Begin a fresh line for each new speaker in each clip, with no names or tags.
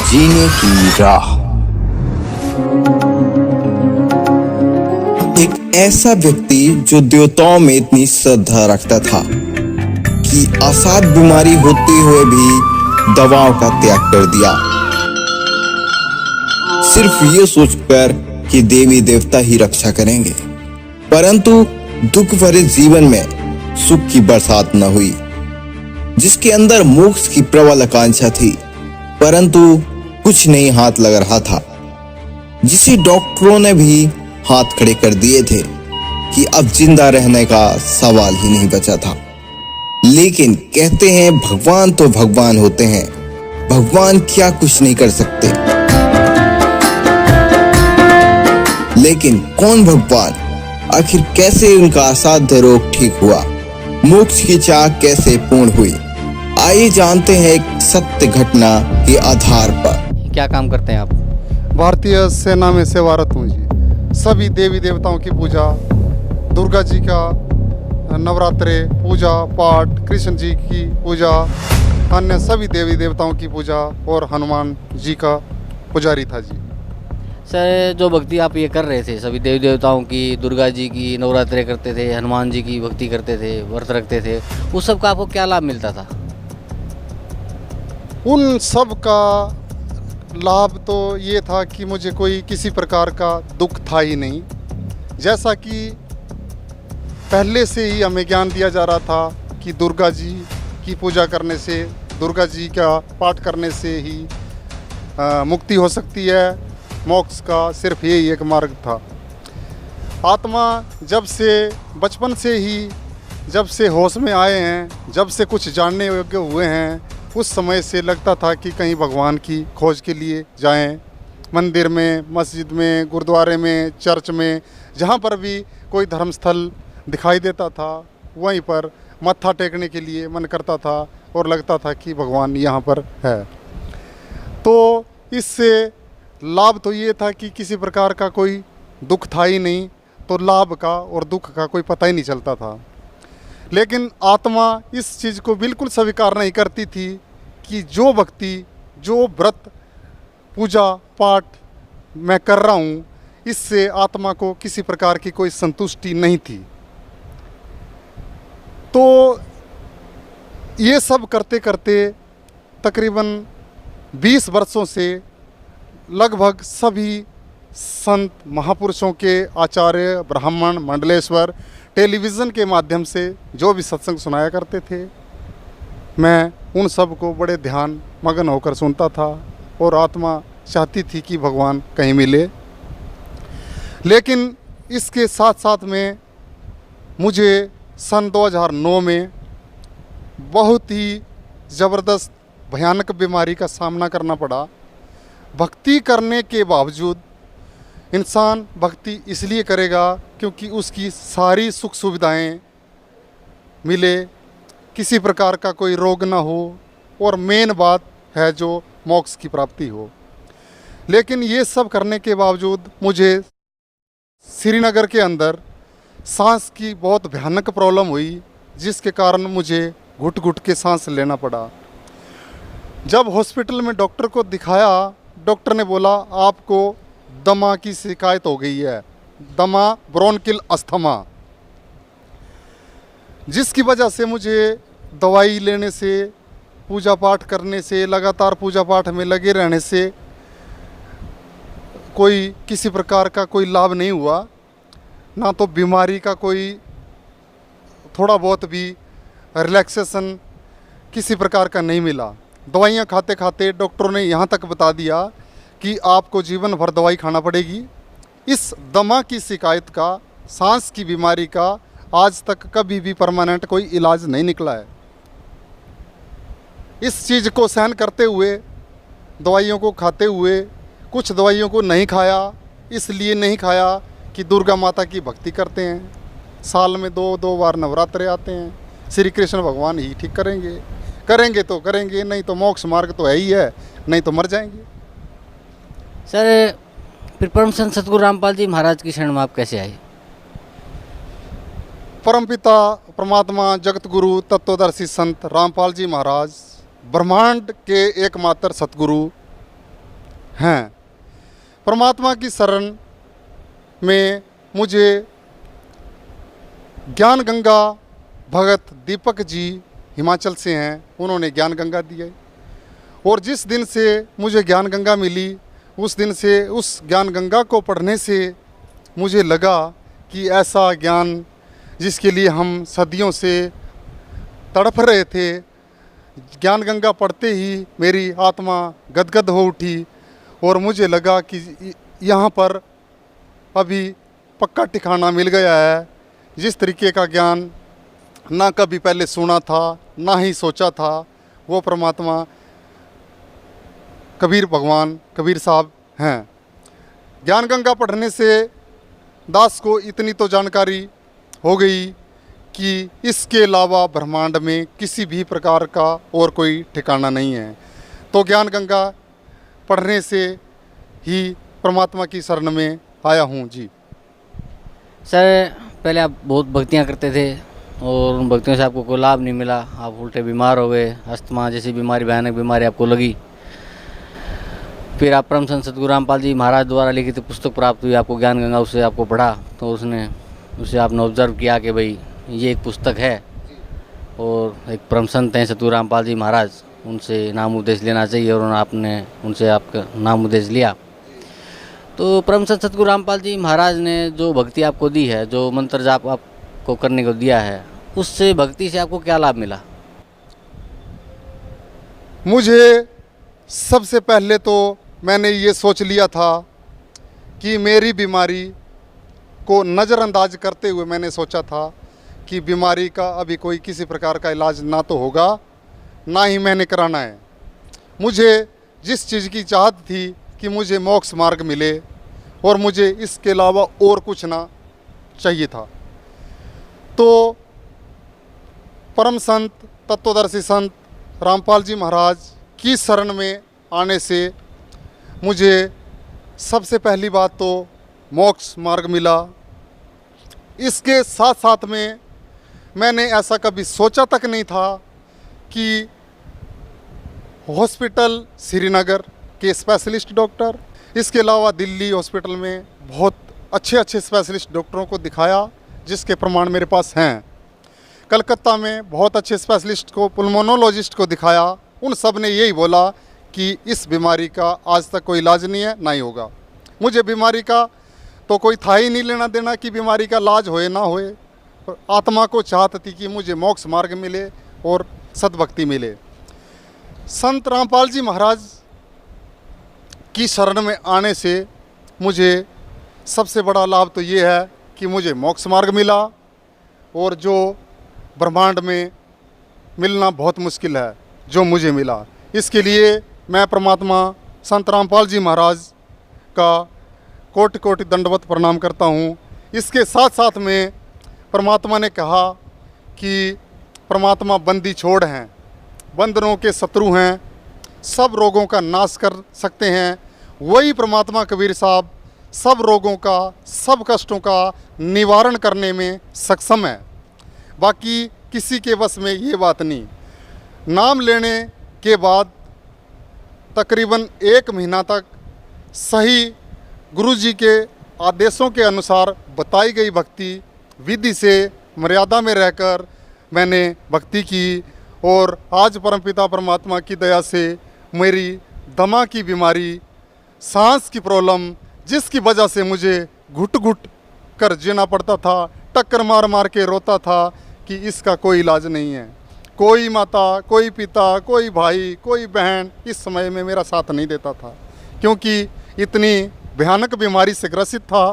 जीने की राह। एक ऐसा व्यक्ति जो देवताओं में इतनी श्रद्धा रखता था कि असाध बीमारी होते हुए भी दवाओं का त्याग कर दिया, सिर्फ ये सोचकर कि देवी देवता ही रक्षा करेंगे। परंतु दुख भरे जीवन में सुख की बरसात न हुई। जिसके अंदर मोक्ष की प्रबल आकांक्षा थी, परंतु कुछ नहीं हाथ लग रहा था। जिसे डॉक्टरों ने भी हाथ खड़े कर दिए थे कि अब जिंदा रहने का सवाल ही नहीं बचा था। लेकिन कहते हैं भगवान तो भगवान होते हैं, भगवान क्या कुछ नहीं कर सकते। लेकिन कौन भगवान, आखिर कैसे उनका असाध्य रोग ठीक हुआ, मोक्ष की चाह कैसे पूर्ण हुई, आइए जानते हैं एक सत्य घटना के आधार पर।
क्या काम करते हैं आप?
भारतीय सेना में सेवारत हूँ जी। सभी देवी देवताओं की पूजा, दुर्गा जी का नवरात्रे पूजा पाठ, कृष्ण जी की पूजा, अन्य सभी देवी देवताओं की पूजा और हनुमान जी का पुजारी था जी।
सर, जो भक्ति आप ये कर रहे थे सभी देवी देवताओं की, दुर्गा जी की नवरात्रे करते थे, हनुमान जी की भक्ति करते थे, व्रत रखते थे, उस सब का आपको क्या लाभ मिलता था?
उन सब का लाभ तो ये था कि मुझे कोई किसी प्रकार का दुख था ही नहीं। जैसा कि पहले से ही हमें ज्ञान दिया जा रहा था कि दुर्गा जी की पूजा करने से, दुर्गा जी का पाठ करने से ही मुक्ति हो सकती है। मोक्ष का सिर्फ यही एक मार्ग था। आत्मा जब से बचपन से ही, जब से होश में आए हैं, जब से कुछ जानने योग्य हुए हैं, उस समय से लगता था कि कहीं भगवान की खोज के लिए जाएं। मंदिर में, मस्जिद में, गुरुद्वारे में, चर्च में, जहाँ पर भी कोई धर्मस्थल दिखाई देता था, वहीं पर मत्था टेकने के लिए मन करता था और लगता था कि भगवान यहाँ पर है। तो इससे लाभ तो ये था कि किसी प्रकार का कोई दुख था ही नहीं, तो लाभ का और दुख का कोई पता ही नहीं चलता था। लेकिन आत्मा इस चीज़ को बिल्कुल स्वीकार नहीं करती थी कि जो भक्ति, जो व्रत, पूजा पाठ मैं कर रहा हूँ, इससे आत्मा को किसी प्रकार की कोई संतुष्टि नहीं थी। तो ये सब करते करते तकरीबन 20 वर्षों से लगभग सभी संत महापुरुषों के आचार्य, ब्राह्मण, मंडलेश्वर टेलीविज़न के माध्यम से जो भी सत्संग सुनाया करते थे, मैं उन सब को बड़े ध्यान मगन होकर सुनता था और आत्मा चाहती थी कि भगवान कहीं मिले। लेकिन इसके साथ साथ में मुझे सन 2009 में बहुत ही ज़बरदस्त भयानक बीमारी का सामना करना पड़ा। भक्ति करने के बावजूद इंसान भक्ति इसलिए करेगा क्योंकि उसकी सारी सुख सुविधाएं मिले, किसी प्रकार का कोई रोग ना हो, और मेन बात है जो मोक्ष की प्राप्ति हो। लेकिन ये सब करने के बावजूद मुझे श्रीनगर के अंदर सांस की बहुत भयानक प्रॉब्लम हुई, जिसके कारण मुझे घुट घुट के सांस लेना पड़ा। जब हॉस्पिटल में डॉक्टर को दिखाया, डॉक्टर ने बोला आपको दमा की शिकायत हो गई है, दमा, ब्रोंकिल अस्थमा, जिसकी वजह से मुझे दवाई लेने से, पूजा पाठ करने से, लगातार पूजा पाठ में लगे रहने से कोई किसी प्रकार का कोई लाभ नहीं हुआ। ना तो बीमारी का कोई थोड़ा बहुत भी रिलैक्सेशन किसी प्रकार का नहीं मिला। दवाइयाँ खाते खाते डॉक्टरों ने यहाँ तक बता दिया कि आपको जीवन भर दवाई खाना पड़ेगी। इस दमा की शिकायत का, सांस की बीमारी का आज तक कभी भी परमानेंट कोई इलाज नहीं निकला है। इस चीज़ को सहन करते हुए, दवाइयों को खाते हुए, कुछ दवाइयों को नहीं खाया, इसलिए नहीं खाया कि दुर्गा माता की भक्ति करते हैं, साल में 2 बार नवरात्रे आते हैं, श्री कृष्ण भगवान ही ठीक करेंगे, करेंगे तो करेंगे, नहीं तो मोक्ष मार्ग तो है ही है, नहीं तो मर जाएंगे।
सर, फिर परम संत सतगुरु रामपाल जी महाराज की शरण में आप कैसे आए?
परमपिता परमात्मा जगत गुरु तत्वदर्शी संत रामपाल जी महाराज ब्रह्मांड के एकमात्र सतगुरु हैं। परमात्मा की शरण में मुझे ज्ञान गंगा भगत दीपक जी हिमाचल से हैं, उन्होंने ज्ञान गंगा दी है। और जिस दिन से मुझे ज्ञान गंगा मिली, उस दिन से उस ज्ञान गंगा को पढ़ने से मुझे लगा कि ऐसा ज्ञान जिसके लिए हम सदियों से तड़प रहे थे, ज्ञान गंगा पढ़ते ही मेरी आत्मा गदगद हो उठी और मुझे लगा कि यहाँ पर अभी पक्का ठिकाना मिल गया है। जिस तरीके का ज्ञान ना कभी पहले सुना था, ना ही सोचा था, वो परमात्मा कबीर भगवान कबीर साहब हैं। ज्ञान गंगा पढ़ने से दास को इतनी तो जानकारी हो गई कि इसके अलावा ब्रह्मांड में किसी भी प्रकार का और कोई ठिकाना नहीं है। तो ज्ञान गंगा पढ़ने से ही परमात्मा की शरण में आया हूँ जी।
सर, पहले आप बहुत भक्तियाँ करते थे और उन भक्तियों से आपको कोई लाभ नहीं मिला, आप उल्टे बीमार हो गए, अस्थमा जैसी बीमारी, भयानक बीमारी आपको लगी। फिर आप परम संत सतगुरु रामपाल जी महाराज द्वारा लिखित पुस्तक प्राप्त हुई आपको ज्ञान गंगा, उससे आपको पढ़ा तो उसे आपने ऑब्जर्व किया कि भाई ये एक पुस्तक है और एक परम संत हैं सतगुरु रामपाल जी महाराज, उनसे नाम उपदेश लेना चाहिए और आपने उनसे आपका नाम उपदेश लिया। तो परम संत सतगुरु रामपाल जी महाराज ने जो भक्ति आपको दी है, जो मंत्र जाप आपको करने को दिया है, उससे भक्ति से आपको क्या लाभ मिला?
मुझे सबसे पहले तो मैंने ये सोच लिया था कि मेरी बीमारी को नज़रअंदाज करते हुए मैंने सोचा था कि बीमारी का अभी कोई किसी प्रकार का इलाज ना तो होगा, ना ही मैंने कराना है। मुझे जिस चीज़ की चाहत थी कि मुझे मोक्ष मार्ग मिले और मुझे इसके अलावा और कुछ ना चाहिए था। तो परम संत तत्वदर्शी संत रामपाल जी महाराज की शरण में आने से मुझे सबसे पहली बात तो मोक्ष मार्ग मिला। इसके साथ साथ में मैंने ऐसा कभी सोचा तक नहीं था कि हॉस्पिटल श्रीनगर के स्पेशलिस्ट डॉक्टर, इसके अलावा दिल्ली हॉस्पिटल में बहुत अच्छे अच्छे स्पेशलिस्ट डॉक्टरों को दिखाया जिसके प्रमाण मेरे पास हैं। कलकत्ता में बहुत अच्छे स्पेशलिस्ट को, पुल्मोनोलॉजिस्ट को दिखाया, उन सब ने यही बोला कि इस बीमारी का आज तक कोई इलाज नहीं है, ना ही होगा। मुझे बीमारी का तो कोई था ही नहीं लेना देना कि बीमारी का इलाज होए ना होए। आत्मा को चाहत थी कि मुझे मोक्ष मार्ग मिले और सद्भक्ति मिले। संत रामपाल जी महाराज की शरण में आने से मुझे सबसे बड़ा लाभ तो ये है कि मुझे मोक्ष मार्ग मिला और जो ब्रह्मांड में मिलना बहुत मुश्किल है, जो मुझे मिला। इसके लिए मैं परमात्मा संत रामपाल जी महाराज का कोटि कोटि दंडवत प्रणाम करता हूँ। इसके साथ साथ में परमात्मा ने कहा कि परमात्मा बंदी छोड़ हैं, बंदरों के शत्रु हैं, सब रोगों का नाश कर सकते हैं। वही परमात्मा कबीर साहब सब रोगों का, सब कष्टों का निवारण करने में सक्षम है। बाकी किसी के बस में ये बात नहीं। नाम लेने के बाद तकरीबन 1 महीना तक सही गुरुजी के आदेशों के अनुसार बताई गई भक्ति विधि से मर्यादा में रहकर मैंने भक्ति की और आज परमपिता परमात्मा की दया से मेरी दमा की बीमारी, सांस की प्रॉब्लम, जिसकी वजह से मुझे घुट घुट कर जीना पड़ता था, टक्कर मार मार के रोता था कि इसका कोई इलाज नहीं है। कोई माता, कोई पिता, कोई भाई, कोई बहन इस समय में मेरा साथ नहीं देता था क्योंकि इतनी भयानक बीमारी से ग्रसित था।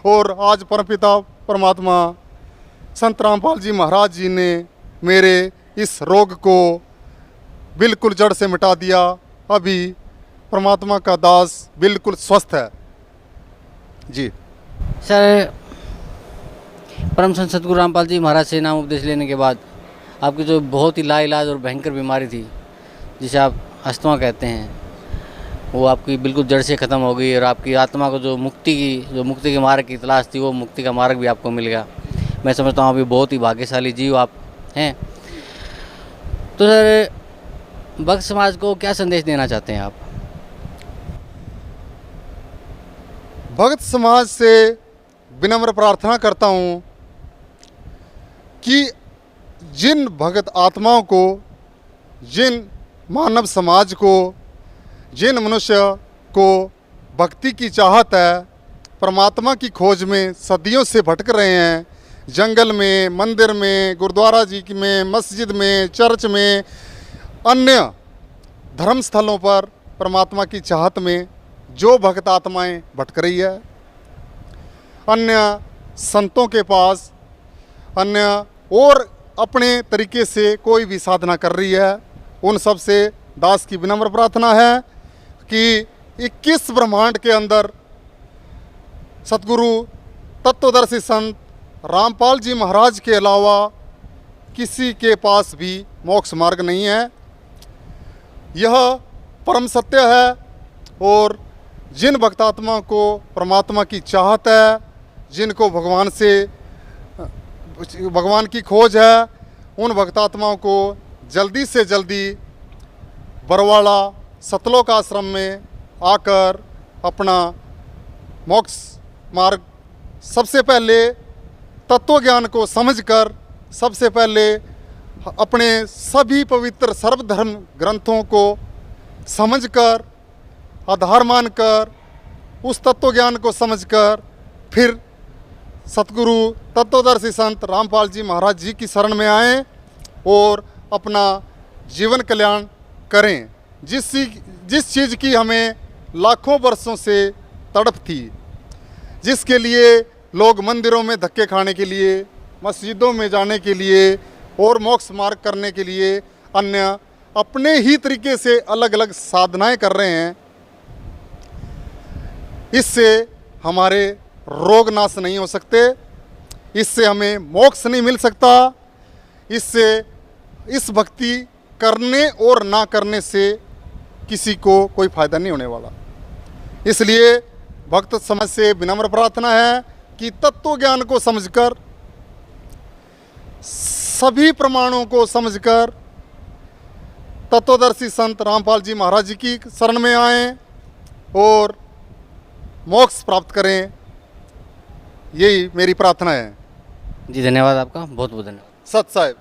और आज परमपिता परमात्मा संत रामपाल जी महाराज जी ने मेरे इस रोग को बिल्कुल जड़ से मिटा दिया। अभी परमात्मा का दास बिल्कुल स्वस्थ है जी।
सर, परम संत सतगुरु रामपाल जी महाराज से नाम उपदेश लेने के बाद आपकी जो बहुत ही लाइलाज और भयंकर बीमारी थी, जिसे आप अस्थमा कहते हैं, वो आपकी बिल्कुल जड़ से ख़त्म हो गई और आपकी आत्मा को जो मुक्ति के मार्ग की तलाश थी, वो मुक्ति का मार्ग भी आपको मिल गया। मैं समझता हूँ अभी बहुत ही भाग्यशाली जीव आप हैं। तो सर, भक्त समाज को क्या संदेश देना चाहते हैं आप?
भक्त समाज से विनम्र प्रार्थना करता हूँ कि जिन भक्त आत्माओं को, जिन मानव समाज को, जिन मनुष्य को भक्ति की चाहत है, परमात्मा की खोज में सदियों से भटक रहे हैं, जंगल में, मंदिर में, गुरुद्वारा जी में, मस्जिद में, चर्च में, अन्य धर्म स्थलों पर परमात्मा की चाहत में जो भक्त आत्माएं भटक रही है, अन्य संतों के पास, अन्य और अपने तरीके से कोई भी साधना कर रही है, उन सब से दास की विनम्र प्रार्थना है कि 21 ब्रह्मांड के अंदर सतगुरु तत्वदर्शी संत रामपाल जी महाराज के अलावा किसी के पास भी मोक्ष मार्ग नहीं है। यह परम सत्य है और जिन भक्तात्मा को परमात्मा की चाहत है, जिनको भगवान की खोज है, उन भक्तात्माओं को जल्दी से जल्दी बरवाड़ा सतलोक आश्रम में आकर अपना मोक्ष मार्ग सबसे पहले तत्व ज्ञान को समझकर, सबसे पहले अपने सभी पवित्र सर्वधर्म ग्रंथों को समझकर, आधार मानकर, उस तत्व ज्ञान को समझकर फिर सतगुरु तत्वदर्शी संत रामपाल जी महाराज जी की शरण में आएं और अपना जीवन कल्याण करें। जिस चीज़ की हमें लाखों वर्षों से तड़प थी, जिसके लिए लोग मंदिरों में धक्के खाने के लिए, मस्जिदों में जाने के लिए और मोक्ष मार्ग करने के लिए अन्य अपने ही तरीके से अलग अलग साधनाएं कर रहे हैं, इससे हमारे रोग नाश नहीं हो सकते, इससे हमें मोक्ष नहीं मिल सकता, इससे इस भक्ति करने और ना करने से किसी को कोई फ़ायदा नहीं होने वाला। इसलिए भक्त समाज से विनम्र प्रार्थना है कि तत्व ज्ञान को समझकर, सभी प्रमाणों को समझकर तत्वदर्शी संत रामपाल जी महाराज जी की शरण में आएं और मोक्ष प्राप्त करें, यही मेरी प्रार्थना है।
जी धन्यवाद आपका, बहुत बहुत धन्यवाद।
सत साहिब।